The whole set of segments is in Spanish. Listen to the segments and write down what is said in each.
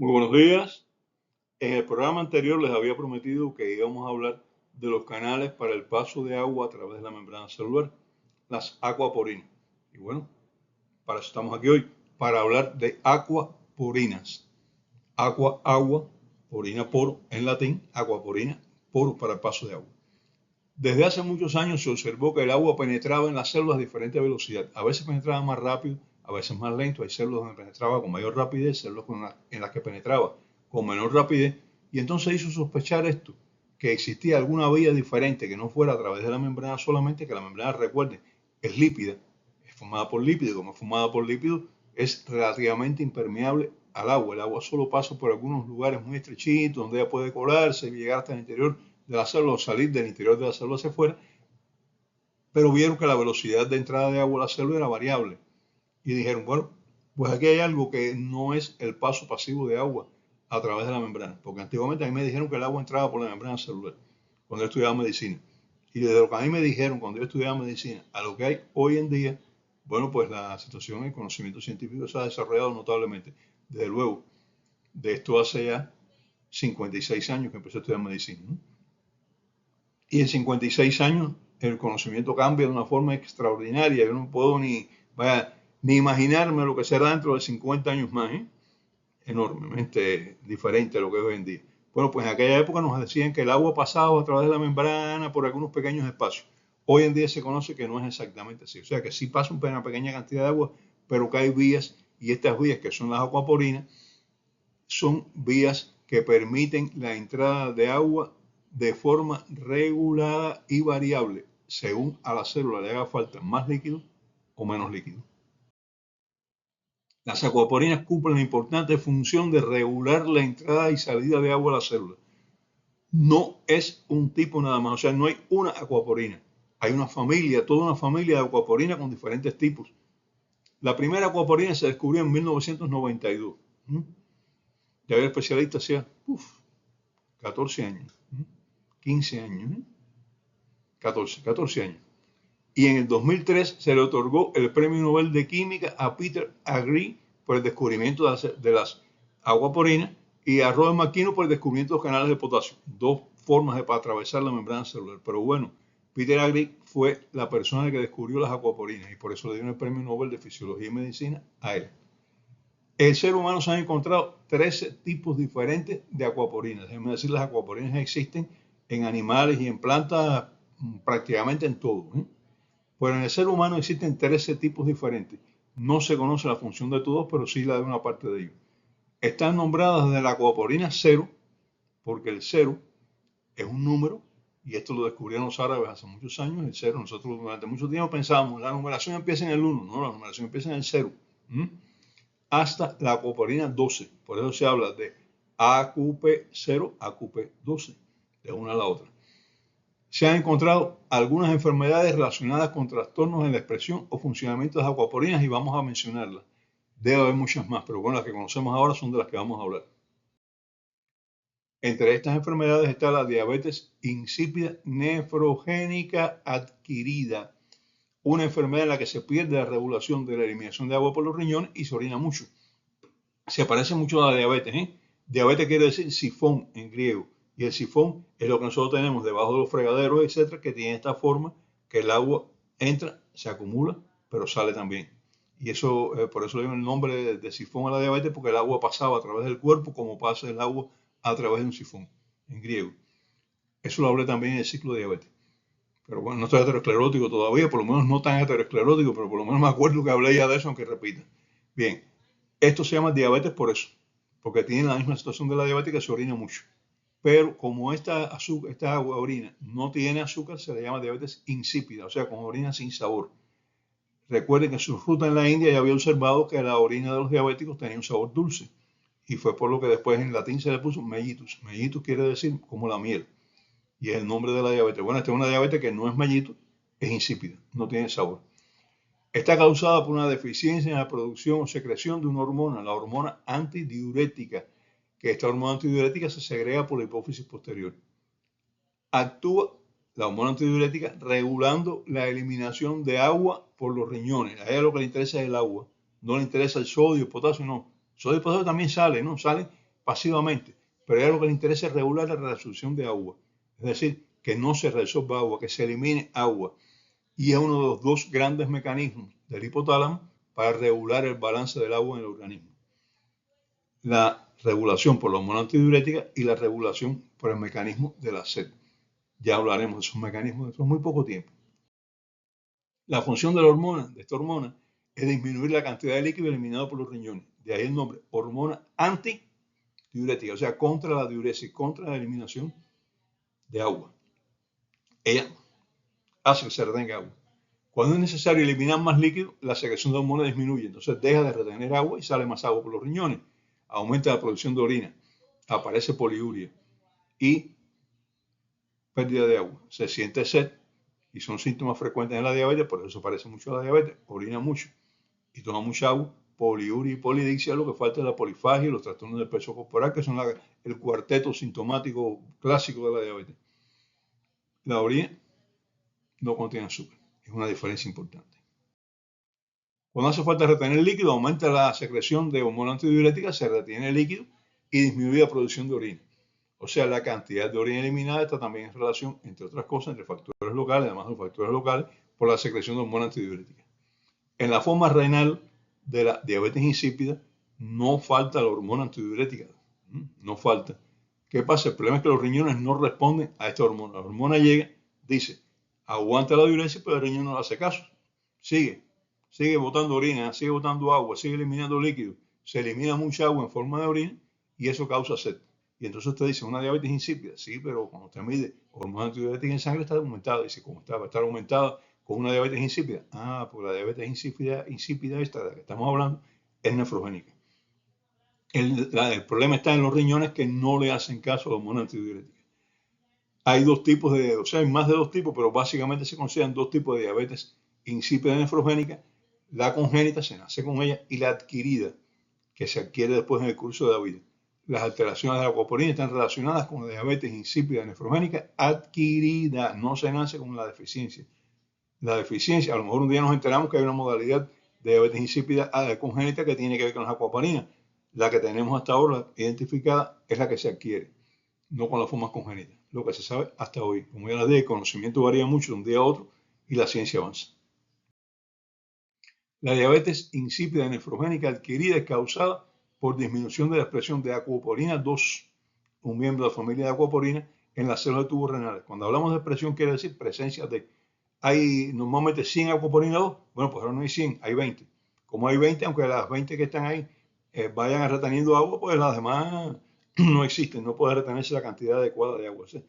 Muy buenos días. En el programa anterior les había prometido que íbamos a hablar de los canales para el paso de agua a través de la membrana celular, las acuaporinas. Y bueno, para eso estamos aquí hoy, para hablar de acuaporinas. Aqua, agua, porina, poro, en latín, acuaporina, poro para el paso de agua. Desde hace muchos años se observó que el agua penetraba en las células a diferente velocidad. A veces penetraba más rápido, a veces más lento. Hay células donde penetraba con mayor rapidez, células en las que penetraba con menor rapidez. Y entonces hizo sospechar esto, que existía alguna vía diferente que no fuera a través de la membrana solamente, que la membrana, recuerden, es lípida, es formada por lípidos, como es formada por lípidos, es relativamente impermeable al agua. El agua solo pasa por algunos lugares muy estrechitos, donde ella puede colarse y llegar hasta el interior de la célula o salir del interior de la célula hacia afuera, pero vieron que la velocidad de entrada de agua a la célula era variable. Y dijeron, bueno, pues aquí hay algo que no es el paso pasivo de agua a través de la membrana. Porque antiguamente a mí me dijeron que el agua entraba por la membrana celular cuando yo estudiaba medicina. Y desde lo que a mí me dijeron cuando yo estudiaba medicina a lo que hay hoy en día, bueno, pues la situación, el conocimiento científico se ha desarrollado notablemente. Desde luego, de esto hace ya 56 años que empecé a estudiar medicina, ¿no? Y en 56 años el conocimiento cambia de una forma extraordinaria. Yo no puedo ni imaginarme lo que será dentro de 50 años más, ¿eh? Enormemente diferente a lo que es hoy en día. Bueno, pues en aquella época nos decían que el agua pasaba a través de la membrana por algunos pequeños espacios. Hoy en día se conoce que no es exactamente así. O sea que sí pasa una pequeña cantidad de agua, pero que hay vías, y estas vías que son las acuaporinas, son vías que permiten la entrada de agua de forma regulada y variable, según a la célula le haga falta más líquido o menos líquido. Las acuaporinas cumplen la importante función de regular la entrada y salida de agua a la célula. No es un tipo nada más, o sea, no hay una acuaporina. Hay una familia, toda una familia de acuaporinas con diferentes tipos. La primera acuaporina se descubrió en 1992. Ya el especialista hacía 14 años, 15 años, 14 años. Y en el 2003 se le otorgó el Premio Nobel de Química a Peter Agri por el descubrimiento de las aguaporinas y a Robert McKinnon por el descubrimiento de los canales de potasio. Dos formas de atravesar la membrana celular. Pero bueno, Peter Agri fue la persona que descubrió las acuaporinas y por eso le dieron el Premio Nobel de Fisiología y Medicina a él. El ser humano se han encontrado 13 tipos diferentes de acuaporinas. Déjenme decir, las acuaporinas existen en animales y en plantas prácticamente en todo, ¿eh? Pero en el ser humano existen 13 tipos diferentes. No se conoce la función de todos, pero sí la de una parte de ellos. Están nombradas de la acuaporina cero, porque el cero es un número, y esto lo descubrieron los árabes hace muchos años, el cero. Nosotros durante mucho tiempo pensábamos, la numeración empieza en el 1, no, la numeración empieza en el 0. Hasta la acuaporina 12. Por eso se habla de AQP0, AQP12, de una a la otra. Se han encontrado algunas enfermedades relacionadas con trastornos en la expresión o funcionamiento de las acuaporinas y vamos a mencionarlas. Debe haber muchas más, pero bueno, las que conocemos ahora son de las que vamos a hablar. Entre estas enfermedades está la diabetes insípida nefrogénica adquirida, una enfermedad en la que se pierde la regulación de la eliminación de agua por los riñones y se orina mucho. Se parece mucho a la diabetes, ¿eh? Diabetes quiere decir sifón en griego. Y el sifón es lo que nosotros tenemos debajo de los fregaderos, etcétera, que tiene esta forma que el agua entra, se acumula, pero sale también. Y eso, por eso le dio el nombre de sifón a la diabetes, porque el agua pasaba a través del cuerpo como pasa el agua a través de un sifón, en griego. Eso lo hablé también en el ciclo de diabetes. Pero bueno, no estoy aterosclerótico todavía, por lo menos no tan aterosclerótico, pero por lo menos me acuerdo que hablé ya de eso, aunque repita. Bien, esto se llama diabetes por eso, porque tiene la misma situación de la diabetes que se orina mucho. Pero como esta agua orina no tiene azúcar, se le llama diabetes insípida, o sea, con orina sin sabor. Recuerden que en su ruta en la India ya había observado que la orina de los diabéticos tenía un sabor dulce. Y fue por lo que después en latín se le puso mellitus. Mellitus quiere decir como la miel. Y es el nombre de la diabetes. Bueno, esta es una diabetes que no es mellitus, es insípida, no tiene sabor. Está causada por una deficiencia en la producción o secreción de una hormona, la hormona antidiurética, que esta hormona antidiurética se segrega por la hipófisis posterior. Actúa la hormona antidiurética regulando la eliminación de agua por los riñones. A ella lo que le interesa es el agua, no le interesa el sodio, el potasio, no. El sodio y el potasio también sale, ¿no? Sale, pasivamente, pero a ella lo que le interesa es regular la reabsorción de agua, es decir, que no se reabsorba agua, que se elimine agua, y es uno de los dos grandes mecanismos del hipotálamo para regular el balance del agua en el organismo. La regulación por la hormona antidiurética y la regulación por el mecanismo de la sed. Ya hablaremos de esos mecanismos dentro de muy poco tiempo. La función de esta hormona, es disminuir la cantidad de líquido eliminado por los riñones. De ahí el nombre, hormona antidiurética, o sea, contra la diuresis, contra la eliminación de agua. Ella hace que se retenga agua. Cuando es necesario eliminar más líquido, la secreción de hormonas disminuye, entonces deja de retener agua y sale más agua por los riñones. Aumenta la producción de orina, aparece poliuria y pérdida de agua. Se siente sed y son síntomas frecuentes en la diabetes, por eso se parece mucho a la diabetes, orina mucho y toma mucha agua, poliuria y polidipsia, lo que falta es la polifagia y los trastornos del peso corporal, que son el cuarteto sintomático clásico de la diabetes. La orina no contiene azúcar, es una diferencia importante. Cuando hace falta retener líquido, aumenta la secreción de hormona antidiurética, se retiene el líquido y disminuye la producción de orina. O sea, la cantidad de orina eliminada está también en relación, entre otras cosas, entre factores locales, además de los factores locales, por la secreción de hormona antidiurética. En la forma renal de la diabetes insípida, no falta la hormona antidiurética. No falta. ¿Qué pasa? El problema es que los riñones no responden a esta hormona. La hormona llega, dice, aguanta la diuresis, pero el riñón no le hace caso. Sigue botando orina, sigue botando agua, sigue eliminando líquido. Se elimina mucha agua en forma de orina y eso causa sed. Y entonces usted dice, una diabetes insípida. Sí, pero cuando usted mide hormona antidiurética en sangre está aumentada. Dice, ¿cómo está? Va a estar aumentada con una diabetes insípida. Pues la diabetes insípida esta de la que estamos hablando es nefrogénica. El problema está en los riñones que no le hacen caso a la hormona antidiurética. Hay dos tipos hay más de dos tipos, pero básicamente se consideran dos tipos de diabetes insípida nefrogénica. La congénita, se nace con ella, y la adquirida, que se adquiere después en el curso de la vida. Las alteraciones de la aquaporina están relacionadas con la diabetes insípida nefrogénica adquirida, no se nace con la deficiencia. La deficiencia, a lo mejor un día nos enteramos que hay una modalidad de diabetes insípida congénita que tiene que ver con las aquaponinas. La que tenemos hasta ahora identificada es la que se adquiere, no con las formas congénitas. Lo que se sabe hasta hoy. Como ya les dije, el conocimiento varía mucho de un día a otro y la ciencia avanza. La diabetes insípida nefrogénica adquirida es causada por disminución de la expresión de aquaporina 2, un miembro de la familia de aquaporina, en las células de tubos renales. Cuando hablamos de expresión, quiere decir presencia de. Hay normalmente 100 aquaporina 2, bueno, pues ahora no hay 100, hay 20. Como hay 20, aunque las 20 que están ahí vayan reteniendo agua, pues las demás no existen, no puede retenerse la cantidad adecuada de agua. ¿Sí?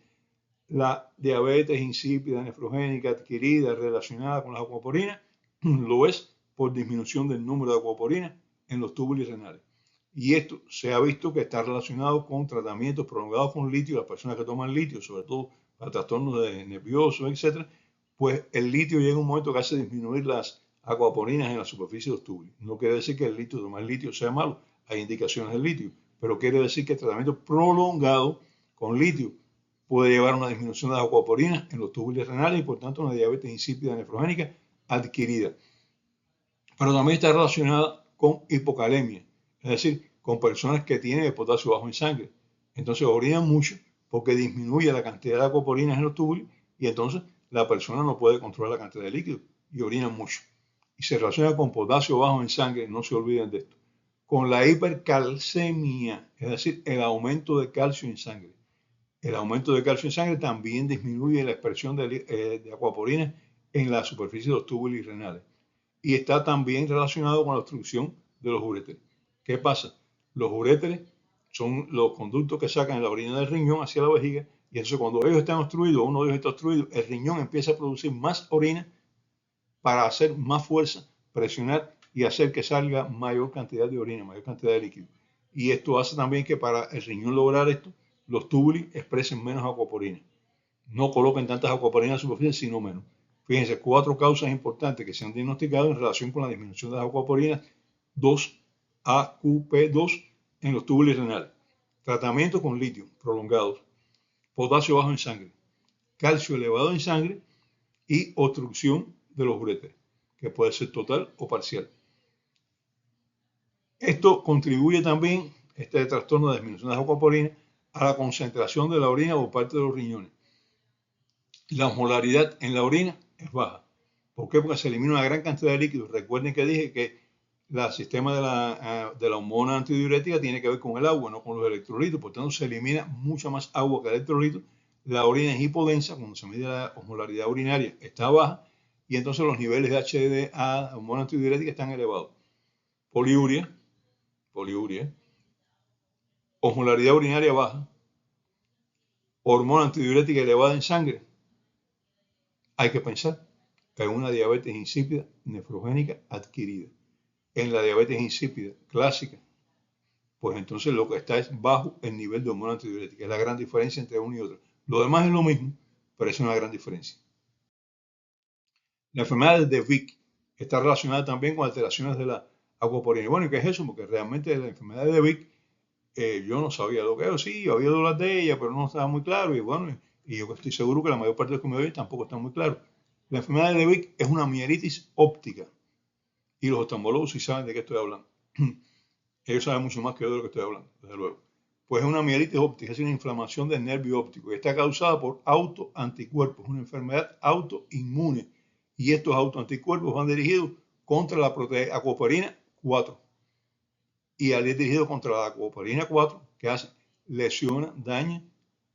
La diabetes insípida nefrogénica adquirida relacionada con las aquaporinas lo es por disminución del número de aquaporinas en los túbulos renales. Y esto se ha visto que está relacionado con tratamientos prolongados con litio. Las personas que toman litio, sobre todo para trastornos nerviosos, etc., pues el litio llega a un momento que hace disminuir las aquaporinas en la superficie de los túbulos. No quiere decir que tomar litio sea malo, hay indicaciones del litio, pero quiere decir que el tratamiento prolongado con litio puede llevar a una disminución de las aquaporinas en los túbulos renales y por tanto una diabetes insípida nefrogénica adquirida. Pero también está relacionada con hipocalemia, es decir, con personas que tienen el potasio bajo en sangre. Entonces orinan mucho porque disminuye la cantidad de aquaporinas en los túbulos y entonces la persona no puede controlar la cantidad de líquido y orinan mucho. Y se relaciona con potasio bajo en sangre, no se olviden de esto. Con la hipercalcemia, es decir, el aumento de calcio en sangre. El aumento de calcio en sangre también disminuye la expresión de aquaporinas en la superficie de los túbulos renales. Y está también relacionado con la obstrucción de los uréteres. ¿Qué pasa? Los uréteres son los conductos que sacan la orina del riñón hacia la vejiga y entonces cuando ellos están obstruidos, uno de ellos está obstruido, el riñón empieza a producir más orina para hacer más fuerza, presionar y hacer que salga mayor cantidad de orina, mayor cantidad de líquido. Y esto hace también que para el riñón lograr esto, los túbulos expresen menos aquaporina. No coloquen tantas aquaporinas en la superficie, sino menos. Fíjense, 4 causas importantes que se han diagnosticado en relación con la disminución de las aquaporinas 2-AQP2 en los túbulos renales. Tratamiento con litio prolongados, potasio bajo en sangre, calcio elevado en sangre y obstrucción de los uréteres, que puede ser total o parcial. Esto contribuye también, este trastorno de disminución de las acuaporinas a la concentración de la orina por parte de los riñones. La osmolaridad en la orina es baja. ¿Por qué? Porque se elimina una gran cantidad de líquidos. Recuerden que dije que el sistema de la hormona antidiurética tiene que ver con el agua, no con los electrolitos. Por tanto, se elimina mucha más agua que electrolitos. La orina es hipodensa, cuando se mide la osmolaridad urinaria está baja, y entonces los niveles de HDA, hormona antidiurética, están elevados. Poliuria, osmolaridad urinaria baja, hormona antidiurética elevada en sangre. Hay que pensar que hay una diabetes insípida nefrogénica adquirida. En la diabetes insípida clásica, pues entonces lo que está es bajo el nivel de hormona antidiurética. Es la gran diferencia entre uno y otro. Lo demás es lo mismo, pero es una gran diferencia. La enfermedad de Vick está relacionada también con alteraciones de la acuaporina. Bueno, ¿y qué es eso? Porque realmente la enfermedad de Vick, yo no sabía lo que era. Sí, yo había oído hablar de ella, pero no estaba muy claro. Y bueno, y yo estoy seguro que la mayor parte de los que me oyen tampoco está muy claro. La enfermedad de Vick es una mielitis óptica. Y los oftalmólogos sí saben de qué estoy hablando. Ellos saben mucho más que yo de lo que estoy hablando, desde luego. Pues es una mielitis óptica, es una inflamación del nervio óptico y está causada por autoanticuerpos, una enfermedad autoinmune. Y estos autoanticuerpos van dirigidos contra la acuoporina 4. Y al ir dirigido contra la acuoporina 4, ¿qué hace? Lesiona, daña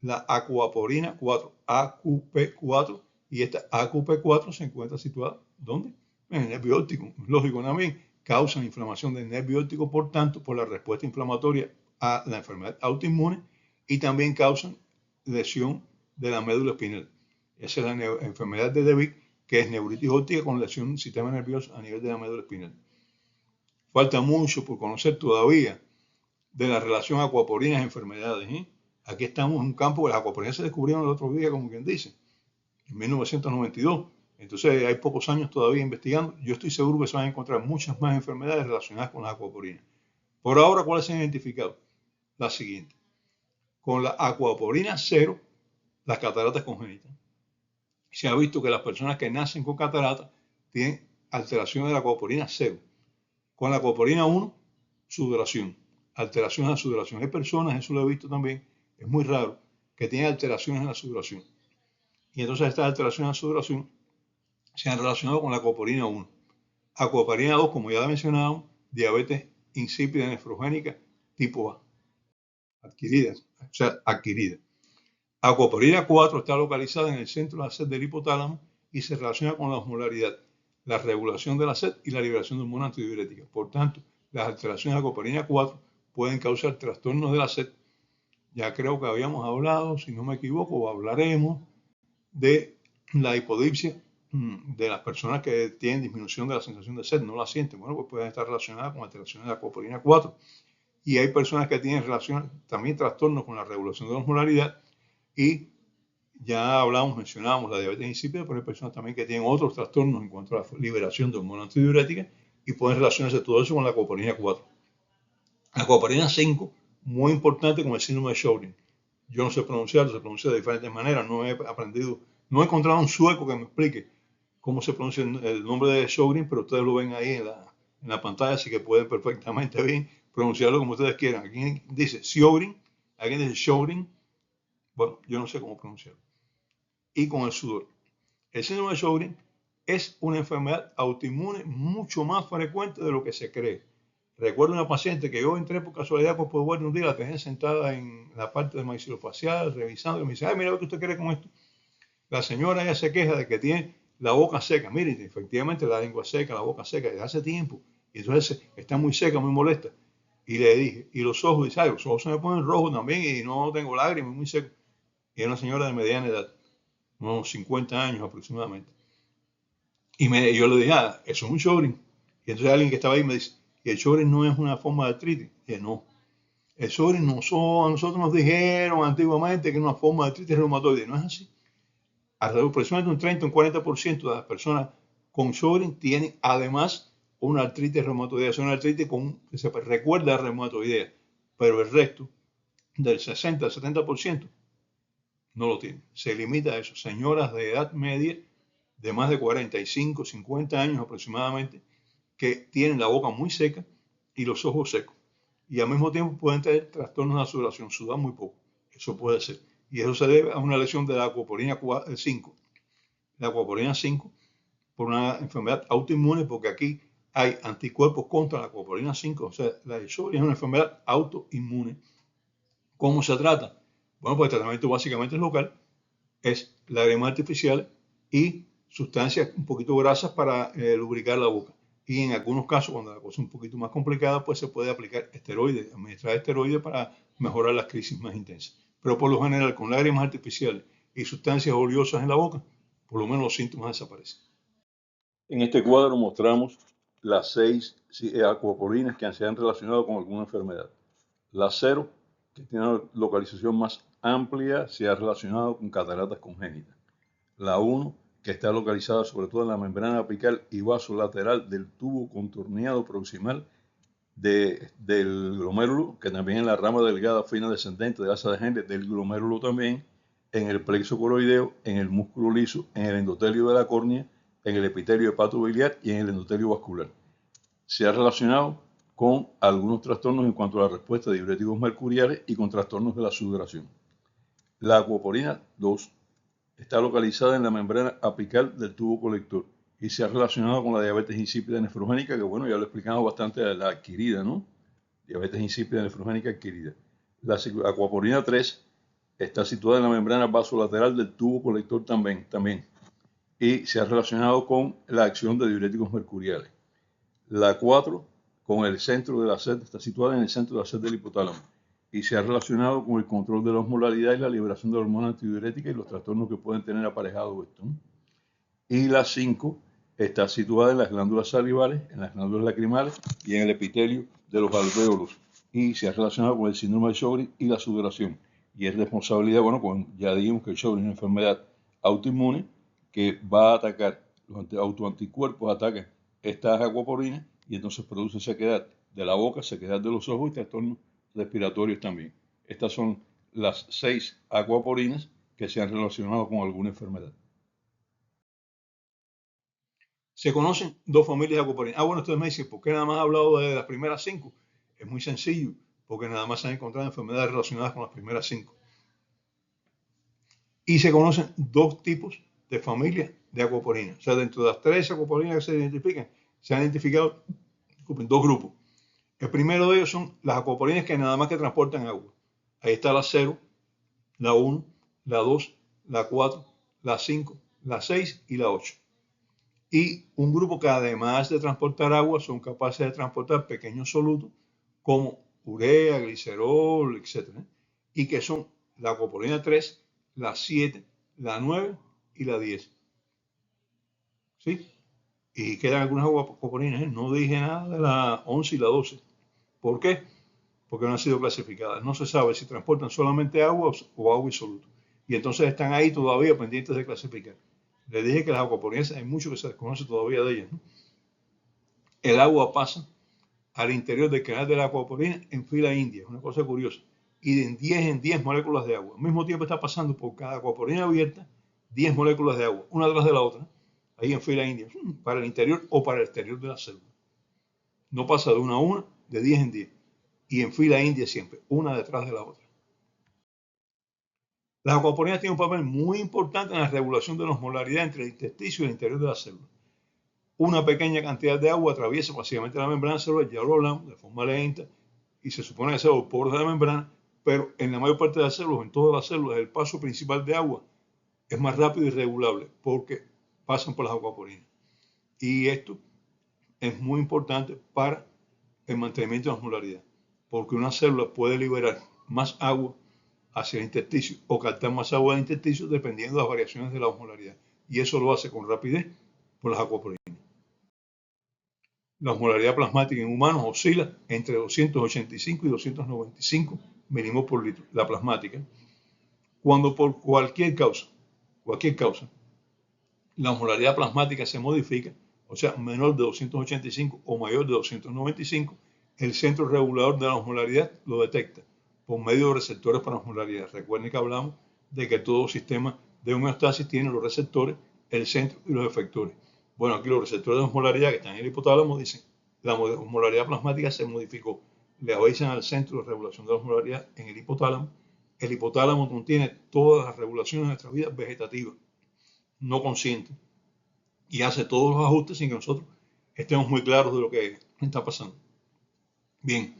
la acuoporina 4, AQP4, y esta AQP4 se encuentra situada, ¿dónde? En el nervio óptico. Lógico también, causan inflamación del nervio óptico, por tanto, por la respuesta inflamatoria a la enfermedad autoinmune, y también causan lesión de la médula espinal. Esa es la enfermedad de Vick, que es neuritis óptica con lesión del sistema nervioso a nivel de la médula espinal. Falta mucho por conocer todavía de la relación acuaporinas-enfermedades. Aquí estamos en un campo que las acuaporinas se descubrieron el otro día, como quien dice, en 1992. Entonces hay pocos años todavía investigando. Yo estoy seguro que se van a encontrar muchas más enfermedades relacionadas con las acuaporinas. Por ahora, ¿cuáles se han identificado? La siguiente. Con la acuaporina 0, las cataratas congénitas. Se ha visto que las personas que nacen con cataratas tienen alteración de la acuaporina 0. Con la acuaporina 1, sudoración. Alteraciones en la sudoración. Hay personas, eso lo he visto también, es muy raro, que tienen alteraciones en la sudoración. Y entonces estas alteraciones en la sudoración se han relacionado con la acuaporina 1. Acuaporina 2, como ya mencionábamos, diabetes insípida nefrogénica tipo A. Adquirida. Acuaporina 4 está localizada en el centro de la sed del hipotálamo y se relaciona con la osmolaridad, la regulación de la sed y la liberación de hormona antidiurética. Por tanto, las alteraciones de acuaporina 4 pueden causar trastornos de la sed. Ya creo que habíamos hablado, si no me equivoco, o hablaremos de la hipodipsia de las personas que tienen disminución de la sensación de sed, no la sienten. Bueno, pues pueden estar relacionadas con alteraciones de acuaporina 4. Y hay personas que tienen también trastornos con la regulación de la osmolaridad, y ya mencionábamos la diabetes insípida, pero hay personas también que tienen otros trastornos en cuanto a la liberación de hormona antidiurética y pueden relacionarse todo eso con la acuaporina 4. La acuaporina 5, muy importante con el síndrome de Sjögren. Yo no sé pronunciarlo, se pronuncia de diferentes maneras, no he aprendido, no he encontrado un sueco que me explique cómo se pronuncia el nombre de Sjögren, pero ustedes lo ven ahí en la pantalla, así que pueden perfectamente bien pronunciarlo como ustedes quieran. Aquí dice Sjögren, aquí dice Sjögren. Bueno, yo no sé cómo pronunciarlo. Y con el sudor. El síndrome de Sjögren es una enfermedad autoinmune mucho más frecuente de lo que se cree. Recuerdo una paciente que yo entré por casualidad por poder un día, la tenía sentada en la parte de maxilofacial, revisando, y me dice, ay, mira lo que usted quiere con esto. La señora ya se queja de que tiene la boca seca. Miren, efectivamente la lengua seca, la boca seca, desde hace tiempo. Y entonces está muy seca, muy molesta. Y le dije, y los ojos, dice, ay, los ojos se me ponen rojos también y no tengo lágrimas, muy seco. Y era una señora de mediana edad, unos 50 años aproximadamente. Y yo le dije, eso es un Sjögren. Y entonces alguien que estaba ahí me dice, y el Sjögren no es una forma de artritis. Y dije, no. El Sjögren a nosotros nos dijeron antiguamente que es una forma de artritis reumatoide. No es así. Aproximadamente un 30 o un 40% de las personas con Sjögren tienen además una artritis reumatoidea. Es una artritis que se recuerda a reumatoidea. Pero el resto, del 60 al 70%, no lo tienen. Se limita a eso. Señoras de edad media, de más de 45, 50 años aproximadamente, que tienen la boca muy seca y los ojos secos. y al mismo tiempo pueden tener trastornos de la sudoración, sudan muy poco. Eso puede ser. Y eso se debe a una lesión de la acuoporina 5. La acuoporina 5 por una enfermedad autoinmune, porque aquí hay anticuerpos contra la acuoporina 5. O sea, la disopsia es una enfermedad autoinmune. ¿Cómo se trata? Bueno, pues el tratamiento básicamente es local, es lágrimas artificiales y sustancias un poquito grasas para lubricar la boca. Y en algunos casos, cuando la cosa es un poquito más complicada, pues se puede aplicar esteroides, administrar esteroides para mejorar las crisis más intensas. Pero por lo general, con lágrimas artificiales y sustancias oleosas en la boca, por lo menos los síntomas desaparecen. En este cuadro mostramos las 6 acuoporinas que se han relacionado con alguna enfermedad. La 0, que tiene una localización más amplia, se ha relacionado con cataratas congénitas. La 1, que está localizada sobre todo en la membrana apical y vasolateral del tubo contorneado proximal del glomérulo, que también en la rama delgada fina descendente de la asa de Henle del glomérulo también, en el plexo coroideo, en el músculo liso, en el endotelio de la córnea, en el epitelio hepatobiliar y en el endotelio vascular. Se ha relacionado con algunos trastornos en cuanto a la respuesta de diuréticos mercuriales y con trastornos de la sudoración. La acuoporina 2 está localizada en la membrana apical del tubo colector y se ha relacionado con la diabetes insípida nefrogénica, que bueno, ya lo explicamos bastante, la adquirida, ¿no? Diabetes insípida nefrogénica adquirida. La acuoporina 3 está situada en la membrana vasolateral del tubo colector también y se ha relacionado con la acción de diuréticos mercuriales. La 4 con el centro de la sed, está situada en el centro de la sed del hipotálamo y se ha relacionado con el control de la osmolaridad y la liberación de la hormona antidiurética y los trastornos que pueden tener aparejado esto, ¿no? Y la 5 está situada en las glándulas salivales, en las glándulas lacrimales y en el epitelio de los alvéolos y se ha relacionado con el síndrome de Sjögren y la sudoración. Y es responsabilidad, bueno, pues ya dijimos que el Sjögren es una enfermedad autoinmune que va a atacar, los autoanticuerpos atacan estas acuoporinas y entonces produce sequedad de la boca, sequedad de los ojos y trastornos respiratorios también. Estas son las 6 acuoporinas que se han relacionado con alguna enfermedad. Se conocen 2 familias de acuoporinas. Bueno, ustedes me dicen, ¿por qué nada más he hablado de las primeras 5? Es muy sencillo, porque nada más se han encontrado enfermedades relacionadas con las primeras 5. Y se conocen 2 tipos de familias de acuoporinas. O sea, dentro de las 3 acuoporinas que se identifican, se han identificado 2 grupos. El primero de ellos son las acuoporinas que nada más que transportan agua. Ahí está la 0, la 1, la 2, la 4, la 5, la 6 y la 8. Y un grupo que además de transportar agua son capaces de transportar pequeños solutos como urea, glicerol, etc. Y que son la acuoporina 3, la 7, la 9 y la 10. ¿Sí? Y quedan algunas acuoporinas, ¿eh? No dije nada de la 11 y la 12. ¿Por qué? Porque no han sido clasificadas. No se sabe si transportan solamente agua o agua y soluto. Y entonces están ahí todavía pendientes de clasificar. Les dije que las acuoporinas hay mucho que se desconoce todavía de ellas, ¿no? El agua pasa al interior del canal de la acuoporina en fila india, es una cosa curiosa. Y de 10 en 10 moléculas de agua. Al mismo tiempo está pasando por cada acuoporina abierta 10 moléculas de agua, una tras de la otra, ahí en fila india, para el interior o para el exterior de la célula. No pasa de una a una, de 10 en 10. Y en fila india siempre, una detrás de la otra. Las acuoporinas tienen un papel muy importante en la regulación de la osmolaridad entre el intersticio y el interior de la célula. Una pequeña cantidad de agua atraviesa básicamente la membrana celular, ya lo hablamos, de forma lenta, y se supone que sea los poros de la membrana, pero en la mayor parte de las células, en todas las células, el paso principal de agua es más rápido y regulable porque pasan por las acuoporinas. Y esto es muy importante para el mantenimiento de la osmolaridad, porque una célula puede liberar más agua hacia el intersticio o captar más agua del intersticio dependiendo de las variaciones de la osmolaridad. Y eso lo hace con rapidez por las acuoporinas. La osmolaridad plasmática en humanos oscila entre 285 y 295 milímetros por litro, la plasmática. Cuando por cualquier causa, la osmolaridad plasmática se modifica, o sea, menor de 285 o mayor de 295, el centro regulador de la osmolaridad lo detecta por medio de receptores para osmolaridad. Recuerden que hablamos de que todo sistema de homeostasis tiene los receptores, el centro y los efectores. Bueno, aquí los receptores de osmolaridad que están en el hipotálamo dicen la osmolaridad plasmática se modificó. le avisan al centro de regulación de la osmolaridad en el hipotálamo. El hipotálamo contiene todas las regulaciones de nuestra vida vegetativa, no consciente, y hace todos los ajustes sin que nosotros estemos muy claros de lo que está pasando. Bien,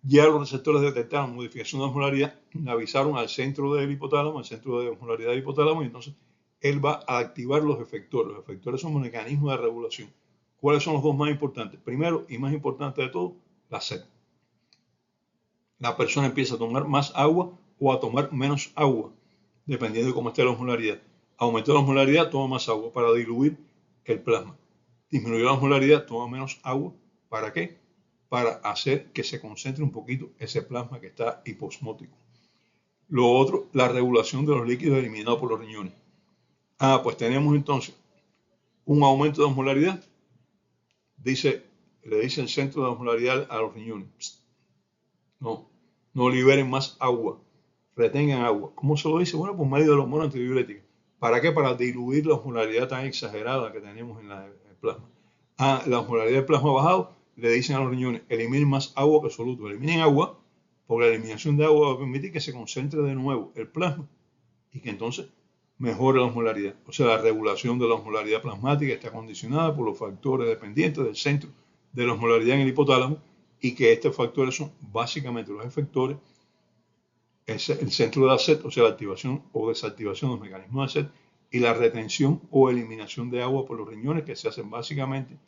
ya los receptores detectaron modificación de osmolaridad, le avisaron al centro del hipotálamo, al centro de osmolaridad del hipotálamo, y entonces él va a activar los efectores. Los efectores son mecanismos de regulación. ¿Cuáles son los dos más importantes? Primero y más importante de todo, la sed. La persona empieza a tomar más agua o a tomar menos agua, dependiendo de cómo esté la osmolaridad. Aumentó la osmolaridad, toma más agua para diluir el plasma. Disminuyó la osmolaridad, toma menos agua. ¿Para qué? Para hacer que se concentre un poquito ese plasma que está hiposmótico. Lo otro, la regulación de los líquidos eliminados por los riñones. Pues tenemos entonces un aumento de osmolaridad. Le dice el centro de osmolaridad a los riñones: no liberen más agua, retengan agua. ¿Cómo se lo dice? Bueno, por medio de los hormonas antidiuréticas. ¿Para qué? Para diluir la osmolaridad tan exagerada que tenemos en el plasma. La osmolaridad del plasma ha bajado, le dicen a los riñones: eliminen más agua que soluto. Eliminen agua, porque la eliminación de agua va a permitir que se concentre de nuevo el plasma y que entonces mejore la osmolaridad. O sea, la regulación de la osmolaridad plasmática está condicionada por los factores dependientes del centro de la osmolaridad en el hipotálamo, y que estos factores son básicamente los efectores, el centro de la sed, o sea, la activación o desactivación de los mecanismos de sed, y la retención o eliminación de agua por los riñones, que se hacen básicamente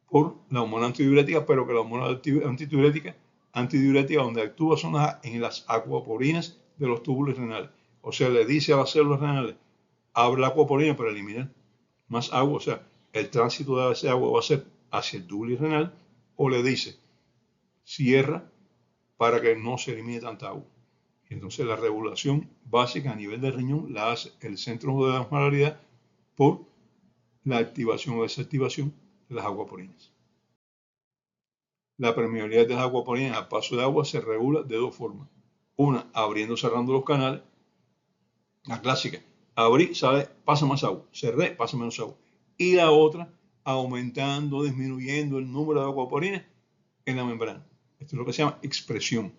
por la hormona antidiurética, pero que la hormona antidiurética donde actúa son en las acuaporinas de los túbulos renales. O sea, le dice a las células renales: abre la acuaporina para eliminar más agua. O sea, el tránsito de ese agua va a ser hacia el túbulo renal, o le dice: cierra para que no se elimine tanta agua. Y entonces la regulación básica a nivel del riñón la hace el centro de la osmolaridad por la activación o desactivación de las acuaporinas. La permeabilidad de las acuaporinas al paso de agua se regula de dos formas. Una, abriendo y cerrando los canales. La clásica: abrí, sale, pasa más agua. Cerré, pasa menos agua. Y la otra, aumentando, disminuyendo el número de acuaporinas en la membrana. Esto es lo que se llama expresión.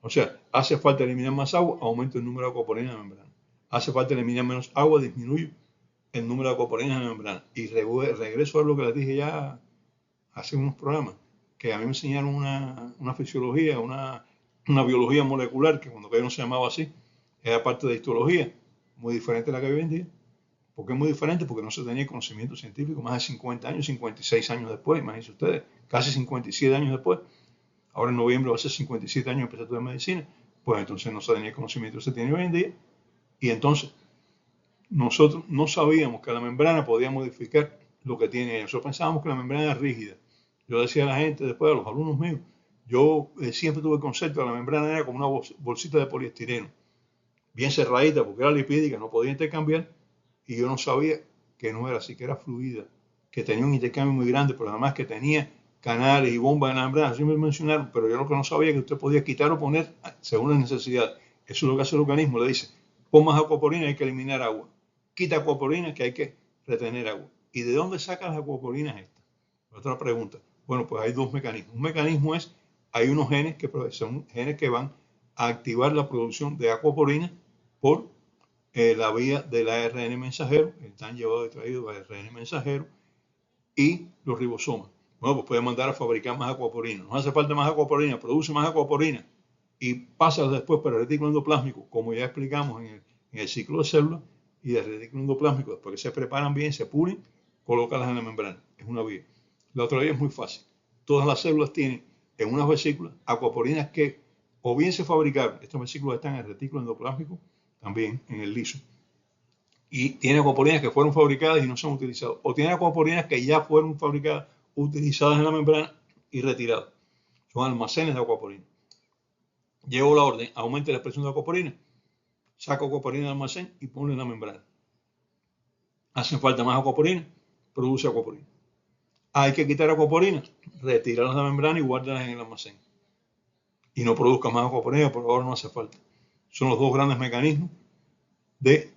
O sea, hace falta eliminar más agua, aumento el número de acuaporinas en la membrana. Hace falta eliminar menos agua, disminuyo el número de acuaporinas en la membrana. Y regreso a lo que les dije ya hace unos programas, que a mí me enseñaron una fisiología, una biología molecular, que cuando no se llamaba así, era parte de histología, muy diferente a la que hoy en día. ¿Por qué muy diferente? Porque no se tenía conocimiento científico más de 50 años, 56 años después, imagínense ustedes, casi 57 años después. Ahora en noviembre va a ser 57 años empecé a estudiar medicina. Pues entonces no se tenía el conocimiento que se tiene hoy en día. Y entonces nosotros no sabíamos que la membrana podía modificar lo que tiene ella. Nosotros pensábamos que la membrana era rígida. Yo decía a la gente, después a los alumnos míos, yo siempre tuve el concepto de que la membrana era como una bolsita de poliestireno, bien cerradita porque era lipídica, no podía intercambiar, y yo no sabía que no era así, que era fluida, que tenía un intercambio muy grande, pero además que tenía canales y bombas en la membrana. Así me mencionaron, pero yo lo que no sabía es que usted podía quitar o poner según la necesidad. Eso es lo que hace el organismo, le dice: pon más acuaporina, hay que eliminar agua. Quita acuaporina, que hay que retener agua. ¿Y de dónde sacan las acuaporinas estas? Otra pregunta. Bueno, pues hay dos mecanismos. Un mecanismo es: hay unos genes que son genes que van a activar la producción de acuaporina por la vía del ARN mensajero, están llevados y traídos por el ARN mensajero y los ribosomas. Bueno, pues puede mandar a fabricar más acuaporina. No hace falta más acuaporina, produce más acuaporina y pasa después para el retículo endoplásmico, como ya explicamos en el ciclo de células, y del retículo endoplásmico, después que se preparan bien, se pulen, colócalas en la membrana. Es una vía. La otra vía es muy fácil. Todas las células tienen en unas vesículas acuaporinas que o bien se fabricaron, estas vesículas están en el retículo endoplásmico, también en el liso, y tiene acuaporinas que fueron fabricadas y no se han utilizado, o tiene acuaporinas que ya fueron fabricadas, utilizadas en la membrana y retiradas. Son almacenes de acuaporina. Llevo la orden: aumente la expresión de acuaporina, saca acuaporina del almacén y pone en la membrana. Hacen falta más acuaporina, produce acuaporina. Hay que quitar acuaporina, retirarlas de la membrana y guardarlas en el almacén. Y no produzca más acuaporina, por ahora no hace falta. Son los dos grandes mecanismos de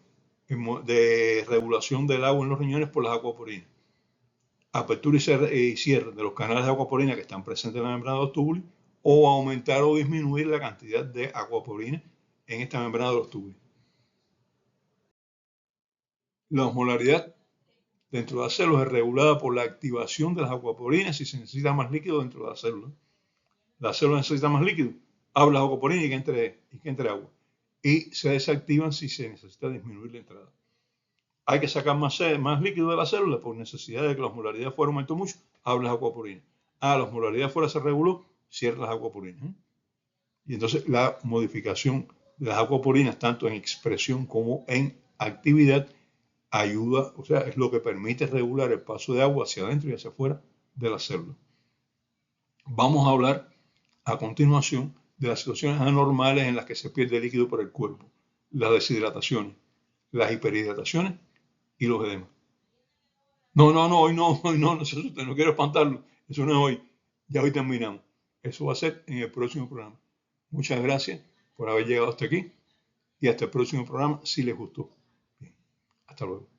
regulación del agua en los riñones por las acuaporinas. Apertura y cierre de los canales de acuaporina que están presentes en la membrana de los túbulos, o aumentar o disminuir la cantidad de acuaporina en esta membrana de los túbulos. La osmolaridad dentro de la célula es regulada por la activación de las acuaporinas si se necesita más líquido dentro de la célula. La célula necesita más líquido, habla las acuaporinas y que entre agua. Y se desactivan si se necesita disminuir la entrada. Hay que sacar más líquido de la célula por necesidad de que la osmolaridad fuera aumentó mucho, habla las acuaporinas. La osmolaridad fuera se reguló, cierra las acuaporinas. Y entonces la modificación de las acuaporinas, tanto en expresión como en actividad, ayuda, o sea, es lo que permite regular el paso de agua hacia adentro y hacia afuera de la célula. Vamos a hablar a continuación de las situaciones anormales en las que se pierde líquido por el cuerpo, las deshidrataciones, las hiperhidrataciones y los edemas. No, hoy no se asuste, no quiero espantarlo, eso no es hoy, ya hoy terminamos. Eso va a ser en el próximo programa. Muchas gracias por haber llegado hasta aquí y hasta el próximo programa si les gustó. Bien, hasta luego.